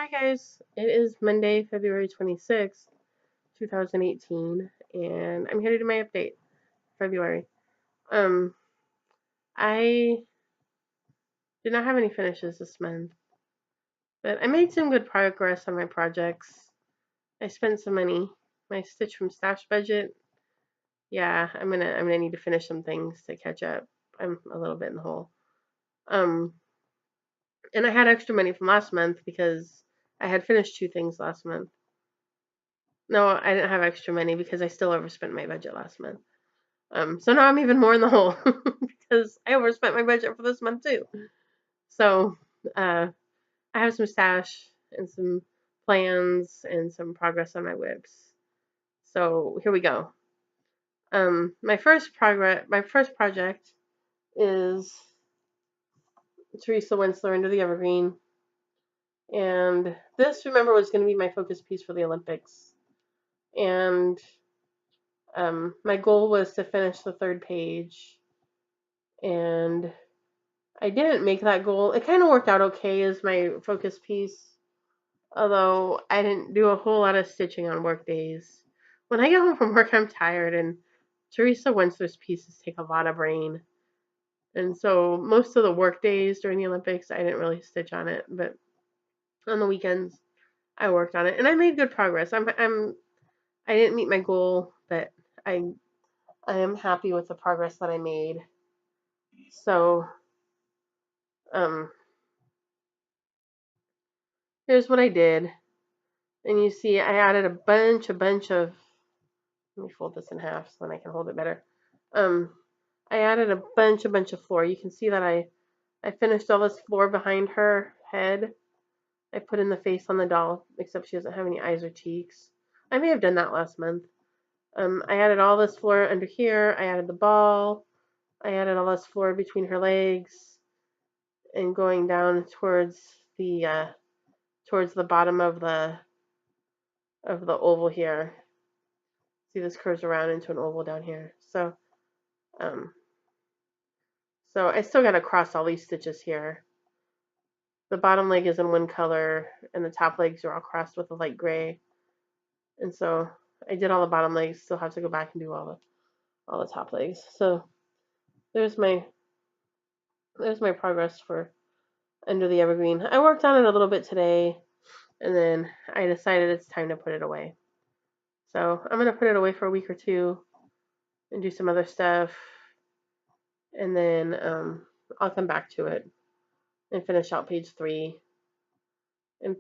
Hi guys, it is Monday, February 26th, 2018, and I'm here to do my update, February. Um, I did not have any finishes this month, but I made some good progress on my projects. I spent some money. My Stitch from Stash budget, yeah, I'm gonna need to finish some things to catch up. I'm a little bit in the hole. Um, and I had extra money from last month because I had finished 2 things last month. No, I didn't have extra money because I still overspent my budget last month. So now I'm even more in the hole because I overspent my budget for this month too. So I have some stash and some plans and some progress on my whips. So here we go. My first project is Teresa Winsler Into the Evergreen, and this, remember, was going to be my focus piece for the Olympics. And my goal was to finish the 3rd page, and I didn't make that goal. It kind of worked out okay as my focus piece, although I didn't do a whole lot of stitching on work days. When I get home from work, I'm tired, and Teresa Winsler's pieces take a lot of brain. And so most of the work days during the Olympics, I didn't really stitch on it, but on the weekends, I worked on it, and I made good progress. I didn't meet my goal, but I am happy with the progress that I made. So, here's what I did. And you see I added a bunch of, let me fold this in half so then I can hold it better. I added a bunch of floor. You can see that I finished all this floor behind her head. I put in the face on the doll, except she doesn't have any eyes or cheeks. I may have done that last month. I added all this floor under here. I added the ball. I added all this floor between her legs and going down towards the bottom of the oval here. See, this curves around into an oval down here. So I still got to cross all these stitches here. The bottom leg is in one color, and the top legs are all crossed with a light gray. And so I did all the bottom legs. Still have to go back and do all the top legs. So there's my progress for Under the Evergreen. I worked on it a little bit today, and then I decided it's time to put it away. So I'm gonna put it away for a week or two and do some other stuff, and then I'll come back to it and finish out page 3. And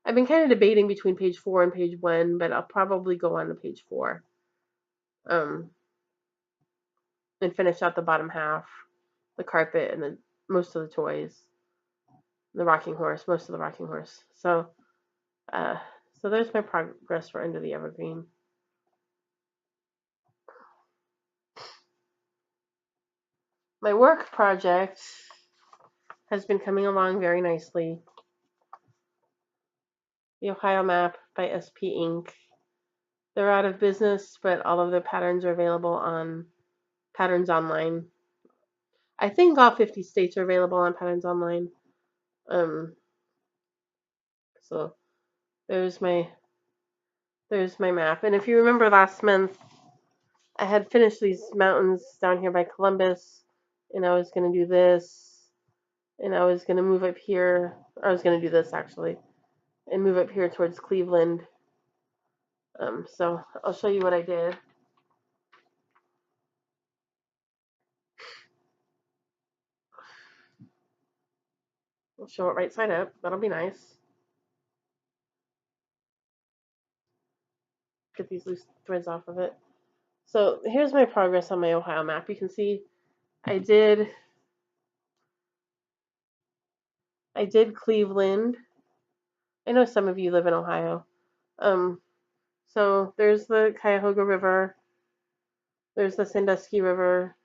I've been kind of debating between page 4 and page 1, but I'll probably go on to page 4 and finish out the bottom half, the carpet, and most of the toys, the rocking horse, most of the rocking horse. So there's my progress for Under the Evergreen. My work project has been coming along very nicely. The Ohio map by SP Inc. They're out of business, but all of their patterns are available on Patterns Online. I think all 50 states are available on Patterns Online. So there's my map. And if you remember last month, I had finished these mountains down here by Columbus, and I was going to do this, and I was going to move up here. I was going to do this actually, and move up here towards Cleveland. So I'll show you what I did. I'll show it right side up. That'll be nice. Get these loose threads off of it. So here's my progress on my Ohio map. You can see I did Cleveland. I know some of you live in Ohio. So there's the Cuyahoga River. There's the Sandusky River.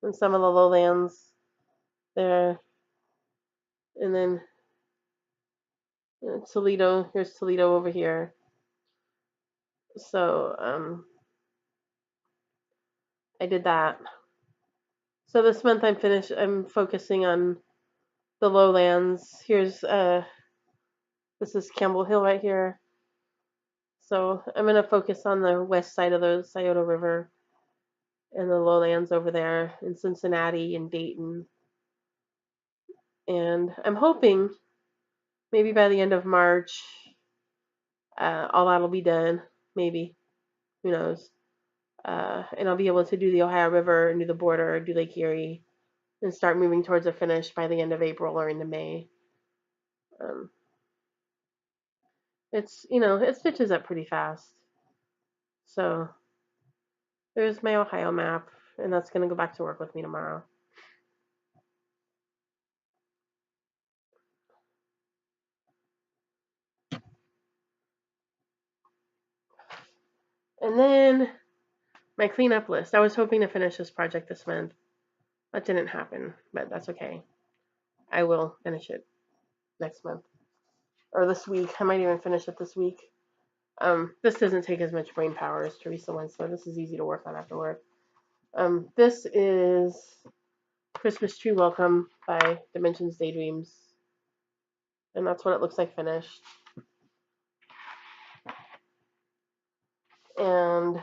And some of the lowlands there. And then Toledo. Here's Toledo over here. So I did that. So this month I'm focusing on the lowlands. Here's this is Campbell Hill right here. So I'm gonna focus on the west side of the Scioto River and the lowlands over there in Cincinnati and Dayton. And I'm hoping maybe by the end of March, all that'll be done. Maybe, who knows? And I'll be able to do the Ohio River and do the border, do Lake Erie, and start moving towards a finish by the end of April or into May. Um, it stitches up pretty fast. So there's my Ohio map, and that's going to go back to work with me tomorrow. And then my cleanup list. I was hoping to finish this project this month. That didn't happen, but that's okay. I will finish it next month. Or this week. I might even finish it this week. This doesn't take as much brain power as Teresa wants, so this is easy to work on after work. This is Christmas Tree Welcome by Dimensions Daydreams. And that's what it looks like finished. And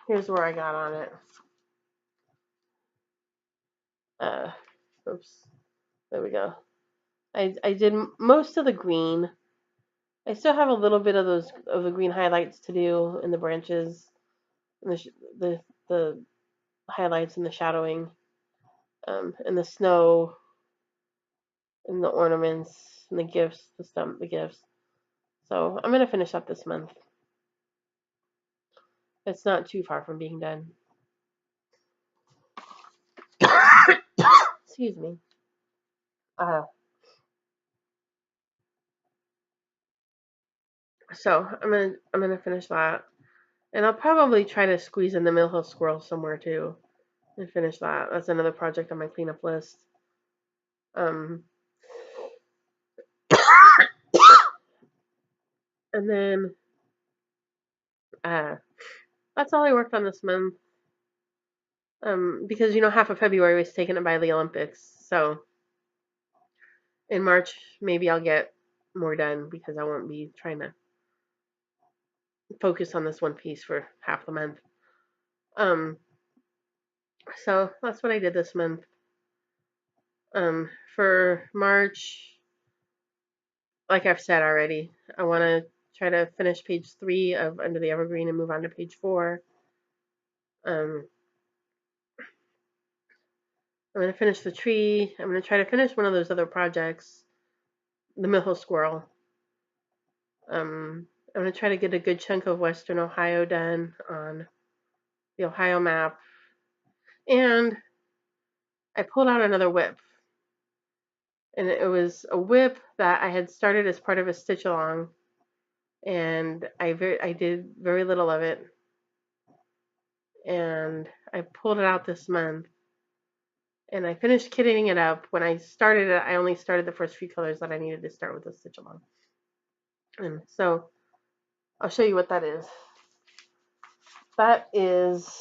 here's where I got on it. Oops. There we go. I did most of the green. I still have a little bit of the green highlights to do in the branches, and the highlights and the shadowing, and the snow, and the ornaments, and the gifts, the gifts. So I'm gonna finish up this month. It's not too far from being done. Excuse me. So I'm gonna finish that, and I'll probably try to squeeze in the Mill Hill Squirrel somewhere too, and finish that. That's another project on my cleanup list. Um, and then that's all I worked on this month. Because half of February was taken up by the Olympics, so in March maybe I'll get more done because I won't be trying to focus on this one piece for half the month. So that's what I did this month. For March, like I've said already, I want to try to finish page 3 of Under the Evergreen and move on to page 4. I'm going to finish the tree. I'm going to try to finish one of those other projects, the Mill Hill Squirrel. I'm going to try to get a good chunk of Western Ohio done on the Ohio map. And I pulled out another whip. And it was a whip that I had started as part of a stitch along. And I did very little of it. And I pulled it out this month. And I finished kitting it up. When I started it, I only started the first few colors that I needed to start with the stitch along. And so I'll show you what that is. That is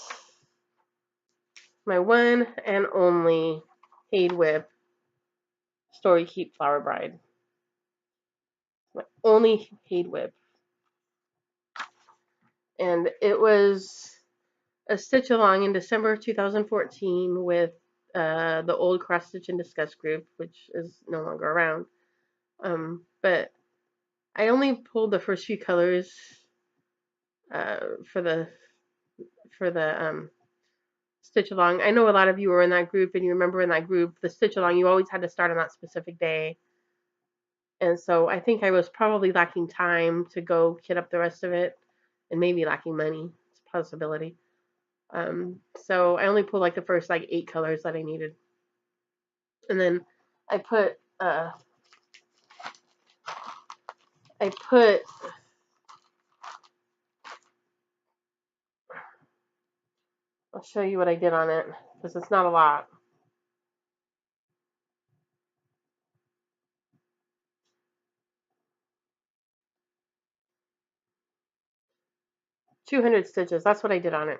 my one and only Paid Whip Story Keep Flower Bride. My only Paid Whip. And it was a stitch along in December of 2014 with the old Cross Stitch and Discuss group, which is no longer around. But I only pulled the first few colors for the stitch along. I know a lot of you were in that group, and you remember in that group, the stitch along, you always had to start on that specific day. And so I think I was probably lacking time to go kit up the rest of it, and maybe lacking money. It's a possibility. So I only pulled like the first 8 colors that I needed. And then I put I'll show you what I did on it, because it's not a lot. $200 stitches, that's what I did on it.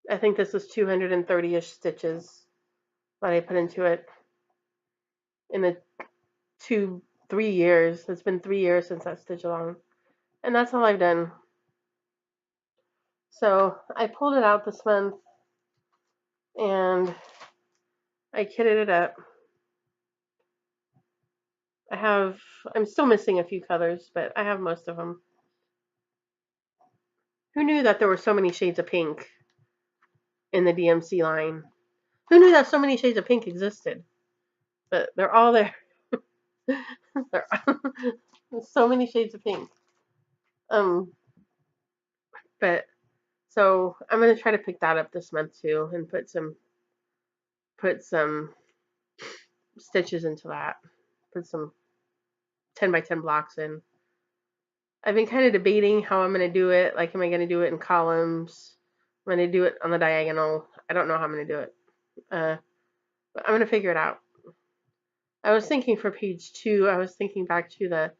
I think this was 230-ish stitches. that I put into it in the 3 years. It's been 3 years since that stitch along. And that's all I've done. So I pulled it out this month and I kitted it up. I'm still missing a few colors, but I have most of them. Who knew that there were so many shades of pink in the DMC line? Who knew that so many shades of pink existed? But they're all there. There's so many shades of pink. But so I'm gonna try to pick that up this month too, and put some stitches into that. Put some 10 by 10 blocks in. I've been kind of debating how I'm gonna do it. Like, am I gonna do it in columns? I'm gonna do it on the diagonal. I don't know how I'm gonna do it. But I'm gonna figure it out. I was thinking for page 2, I was thinking back to the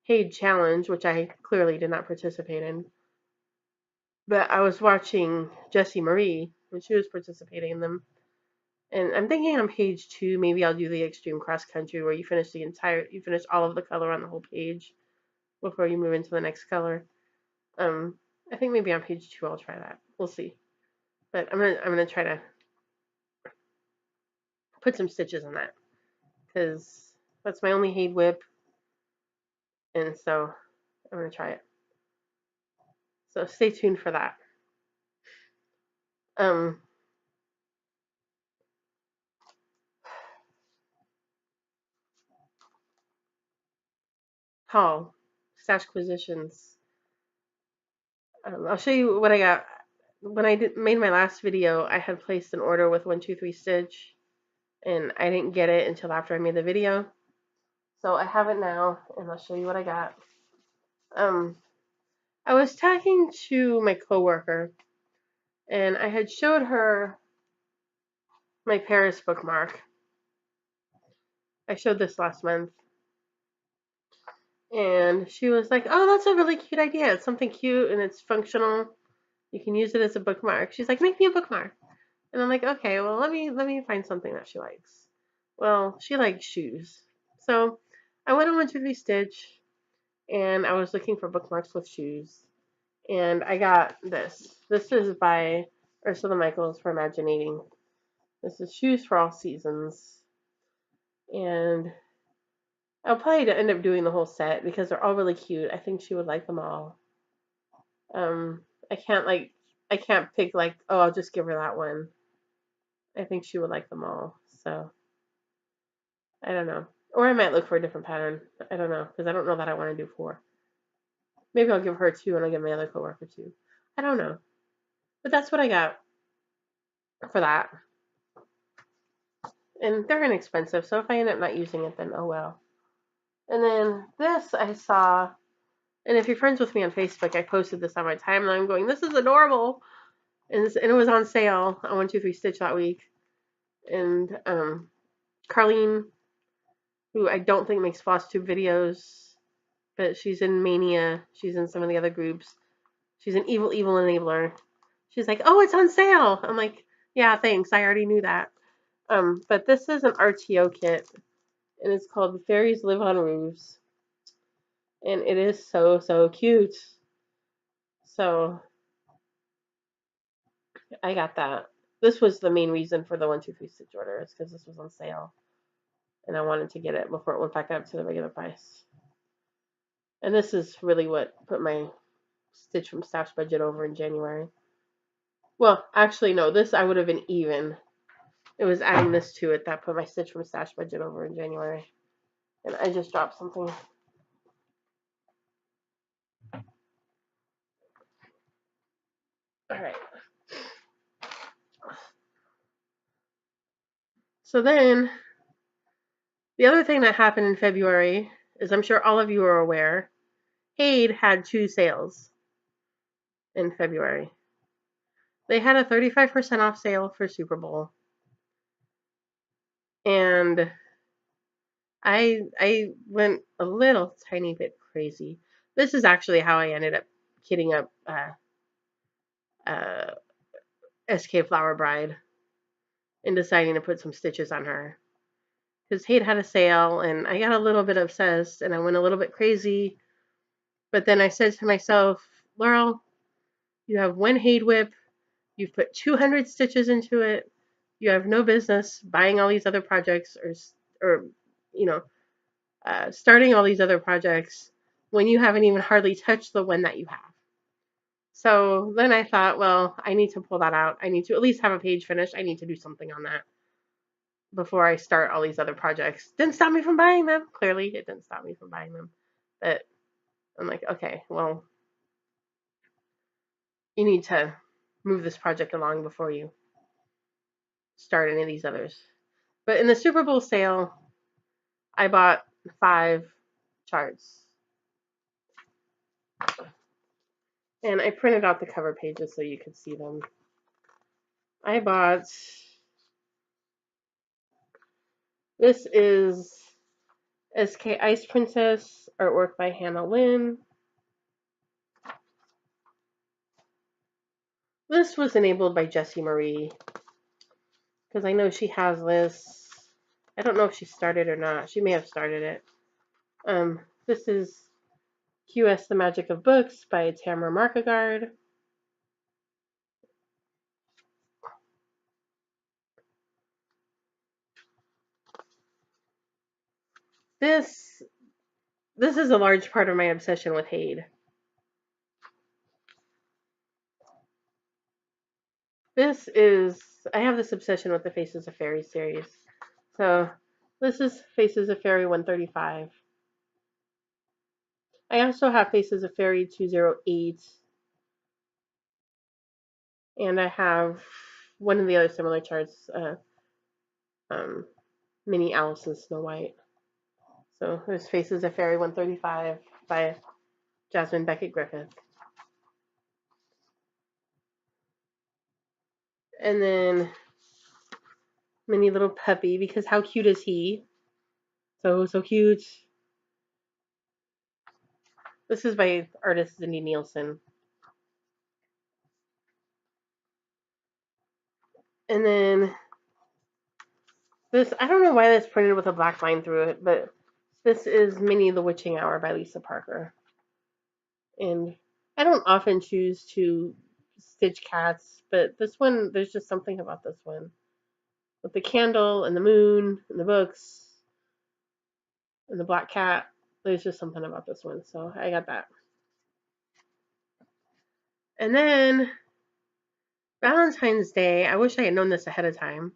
Haid challenge, which I clearly did not participate in. But I was watching Jessie Marie when she was participating in them. And I'm thinking on page 2, maybe I'll do the extreme cross country where you finish all of the color on the whole page before you move into the next color. I think maybe on page 2 I'll try that. We'll see. But I'm gonna try to put some stitches on that because that's my only Haid whip, and so I'm gonna try it. So stay tuned for that. Haul, Stashquisitions. I'll show you what I got. When I made my last video, I had placed an order with 123 Stitch, and I didn't get it until after I made the video. So I have it now, and I'll show you what I got. I was talking to my coworker, and I had showed her my Paris bookmark. I showed this last month. And she was like, "Oh, that's a really cute idea. It's something cute and it's functional. You can use it as a bookmark." She's like, "Make me a bookmark." And I'm like, "Okay, well, let me find something that she likes." Well, she likes shoes. So I went on 123 Stitch and I was looking for bookmarks with shoes. And I got this. This is by Ursula Michaels for Imaginating. This is Shoes for All Seasons. And I'll probably end up doing the whole set because they're all really cute. I think she would like them all. I can't pick like, oh, I'll just give her that one. I think she would like them all. So I don't know. Or I might look for a different pattern. I don't know because I don't know that I want to do 4. Maybe I'll give her 2 and I'll give my other coworker 2. I don't know. But that's what I got for that. And they're inexpensive, so if I end up not using it, then oh well. And then this I saw, and if you're friends with me on Facebook, I posted this on my timeline. I'm going, this is adorable. And it was on sale on 123 Stitch that week. And Carlene, who I don't think makes Flosstube videos, but she's in Mania. She's in some of the other groups. She's an evil enabler. She's like, oh, it's on sale. I'm like, yeah, thanks. I already knew that. But this is an RTO kit, and it's called Fairies Live on Roofs. And it is so, so cute. So I got that. This was the main reason for the 123 Stitch order, is because this was on sale. And I wanted to get it before it went back up to the regular price. And this is really what put my Stitch from Stash budget over in January. Well, actually, no, this I would have been even. It was adding this to it that put my Stitch from Stash budget over in January. And I just dropped something. All right. So then, the other thing that happened in February is, I'm sure all of you are aware, Haid had 2 sales in February. They had a 35% off sale for Super Bowl. And I went a little tiny bit crazy. This is actually how I ended up kitting up SK Flower Bride. in deciding to put some stitches on her. Because Hade had a sale, and I got a little bit obsessed, and I went a little bit crazy. But then I said to myself, Laurel, you have one Hade whip. You've put 200 stitches into it. You have no business buying all these other projects or you know, starting all these other projects when you haven't even hardly touched the one that you have. So then I thought, well, I need to pull that out. I need to at least have a page finished. I need to do something on that before I start all these other projects. Didn't stop me from buying them. Clearly, it didn't stop me from buying them. But I'm like, okay, well, you need to move this project along before you start any of these others. But in the Super Bowl sale, I bought 5 charts. And I printed out the cover pages so you could see them. I bought, this is SK Ice Princess, artwork by Hannah Lynn. This was enabled by Jessie Marie, because I know she has this. I don't know if she started or not. She may have started it. This is QS The Magic of Books by Tamara Markegard. This is a large part of my obsession with Hade. I have this obsession with the Faces of Fairy series. So this is Faces of Fairy 135. I also have Faces of Fairy 208. And I have one of the other similar charts, Mini Alice and Snow White. So there's Faces of Fairy 135 by Jasmine Beckett Griffith. And then Mini Little Puppy, because how cute is he? So cute. This is by artist Cindy Nielsen. And then this, I don't know why that's printed with a black line through it, but this is Minnie the Witching Hour by Lisa Parker. And I don't often choose to stitch cats, but this one, there's just something about this one. With the candle and the moon and the books and the black cat, there's just something about this one. So I got that. And then Valentine's Day, I wish I had known this ahead of time.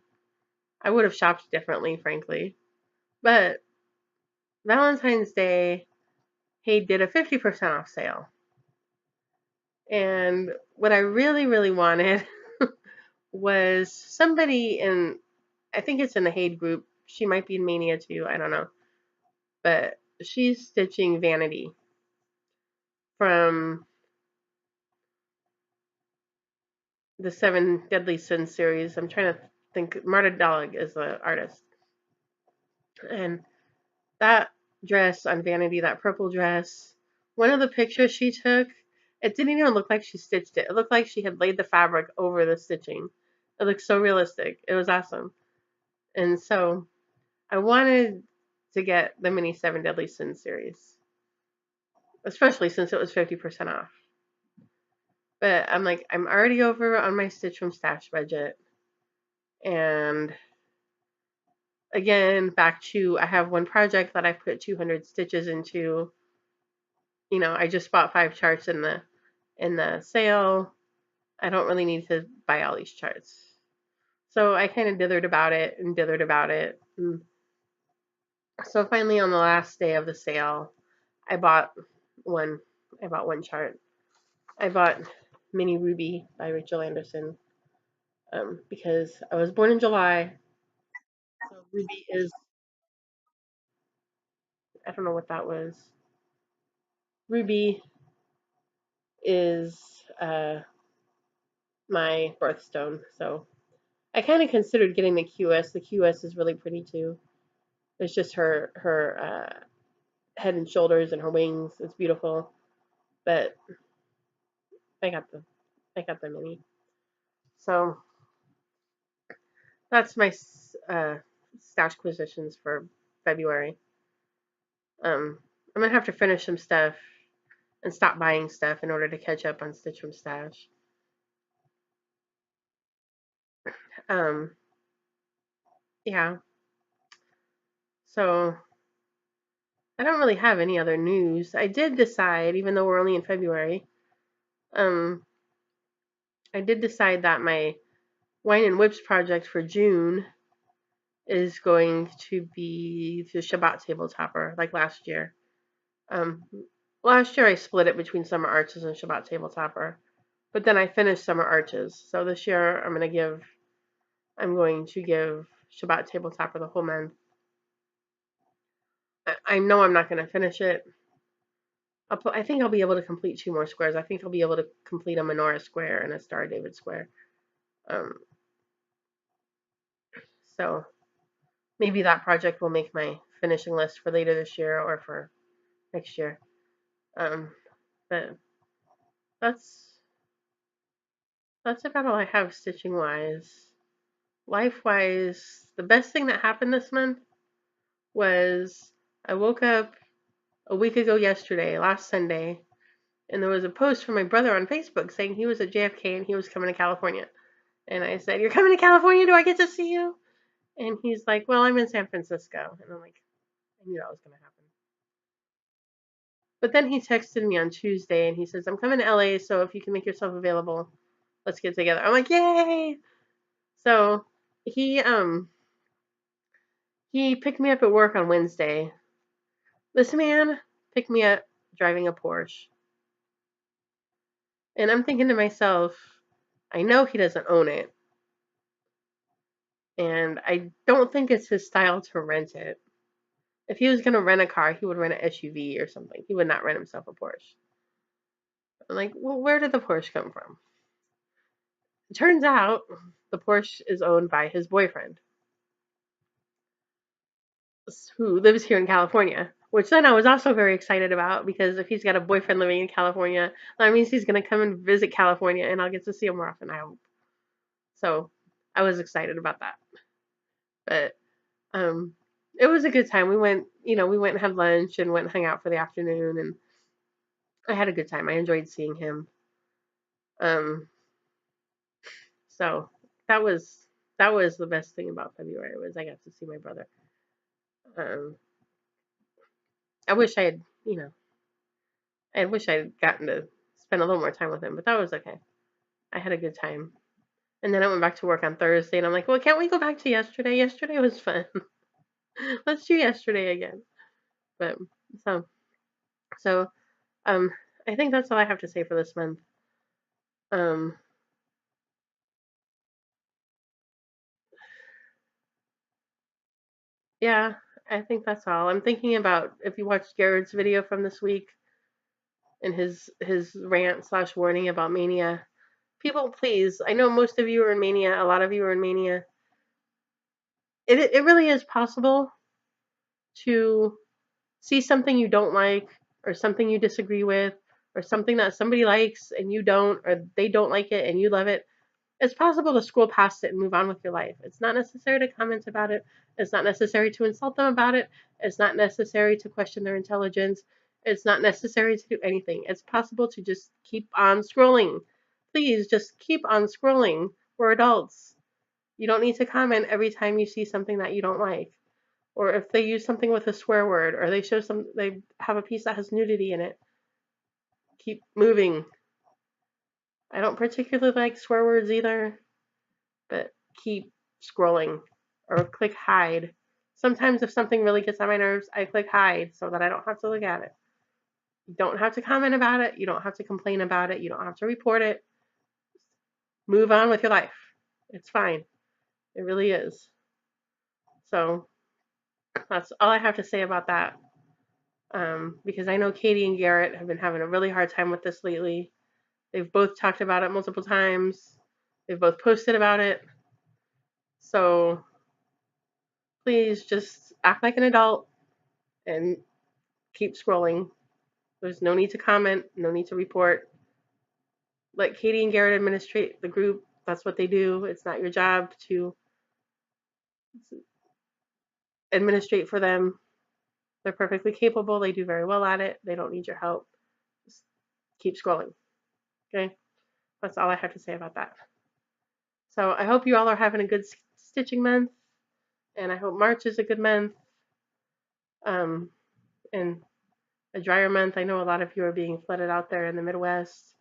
I would have shopped differently, frankly. But Valentine's Day, he did a 50% off sale. And what I really, really wanted was somebody in, I think it's in the Hade group. She might be in Mania too. I don't know. But she's stitching Vanity from the Seven Deadly Sins series. I'm trying to think. Marta Dog is the artist. And that dress on Vanity, that purple dress, one of the pictures she took, it didn't even look like she stitched it. It looked like she had laid the fabric over the stitching. It looked so realistic. It was awesome. And so I wanted to get the mini Seven Deadly Sins series, especially since it was 50% off. But I'm like, I'm already over on my Stitch from Stash budget. And again, back to, I have one project that I put 200 stitches into. You know, I just bought 5 charts in the sale. I don't really need to buy all these charts. So I kind of dithered about it. And so finally on the last day of the sale, I bought one chart. I bought Mini Ruby by Rachel Anderson, because I was born in July. So Ruby is, I don't know what that was. Ruby is my birthstone. So I kind of considered getting the QS. The QS is really pretty too. It's just her head and shoulders and her wings. It's beautiful. But I got the mini. So that's my stash positions for February. I'm gonna have to finish some stuff and stop buying stuff in order to catch up on Stitch from Stash. Um, yeah. So I don't really have any other news. I did decide, even though we're only in February, um, I did decide that my Wine and Whips project for June is going to be the Shabbat table topper, like last year. Um, Last year I split it between Summer Arches and Shabbat table topper, but then I finished Summer Arches. So this year I'm going to give Shabbat table topper the whole month. I know I'm not going to finish it. I think I'll be able to complete 2 more squares. I think I'll be able to complete a menorah square and a Star of David square. Um, so maybe that project will make my finishing list for later this year or for next year. But that's about all I have stitching wise. Life wise, the best thing that happened this month was I woke up a week ago yesterday, last Sunday, and there was a post from my brother on Facebook saying he was at JFK and he was coming to California. And I said, "You're coming to California? Do I get to see you?" And he's like, "Well, I'm in San Francisco." And I'm like, I knew that was going to happen. But then he texted me on Tuesday and he says, "I'm coming to LA, so if you can make yourself available, let's get together." I'm like, "Yay!" So he picked me up at work on Wednesday. This man picked me up driving a Porsche. And I'm thinking to myself, I know he doesn't own it. And I don't think it's his style to rent it. If he was going to rent a car, he would rent an SUV or something. He would not rent himself a Porsche. I'm like, well, where did the Porsche come from? It turns out the Porsche is owned by his boyfriend, who lives here in California. Which then I was also very excited about, because if he's got a boyfriend living in California, that means he's going to come and visit California and I'll get to see him more often, I hope. So I was excited about that. But it was a good time. We went and had lunch and went and hung out for the afternoon, and I had a good time. I enjoyed seeing him. So that was the best thing about February, was I got to see my brother. I wish I had, I wish I had gotten to spend a little more time with him, but that was okay. I had a good time. And then I went back to work on Thursday, and I'm like, well, can't we go back to yesterday? Yesterday was fun. Let's do yesterday again. But so I think that's all I have to say for this month. Um, yeah, I think that's all. I'm thinking about, if you watched Garrett's video from this week and his rant slash warning about Mania. People, please, I know most of you are in Mania. A lot of you are in Mania. It really is possible to see something you don't like, or something you disagree with, or something that somebody likes and you don't, or they don't like it and you love it. It's possible to scroll past it and move on with your life. It's not necessary to comment about it. It's not necessary to insult them about it. It's not necessary to question their intelligence. It's not necessary to do anything. It's possible to just keep on scrolling. Please just keep on scrolling. We're adults. You don't need to comment every time you see something that you don't like. Or if they use something with a swear word, or they have a piece that has nudity in it. Keep moving. I don't particularly like swear words either, but keep scrolling, or click hide. Sometimes if something really gets on my nerves, I click hide so that I don't have to look at it. You don't have to comment about it. You don't have to complain about it. You don't have to report it. Move on with your life. It's fine. It really is. So that's all I have to say about that. Because I know Katie and Garrett have been having a really hard time with this lately. They've both talked about it multiple times. They've both posted about it. So please just act like an adult and keep scrolling. There's no need to comment, no need to report. Let Katie and Garrett administrate the group. That's what they do. It's not your job to administrate for them. They're perfectly capable. They do very well at it. They don't need your help. Just keep scrolling. Okay? That's all I have to say about that. So I hope you all are having a good stitching month, and I hope March is a good month, and a drier month. I know a lot of you are being flooded out there in the Midwest,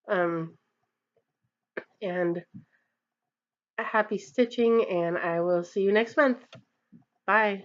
and a happy stitching, and I will see you next month. Bye.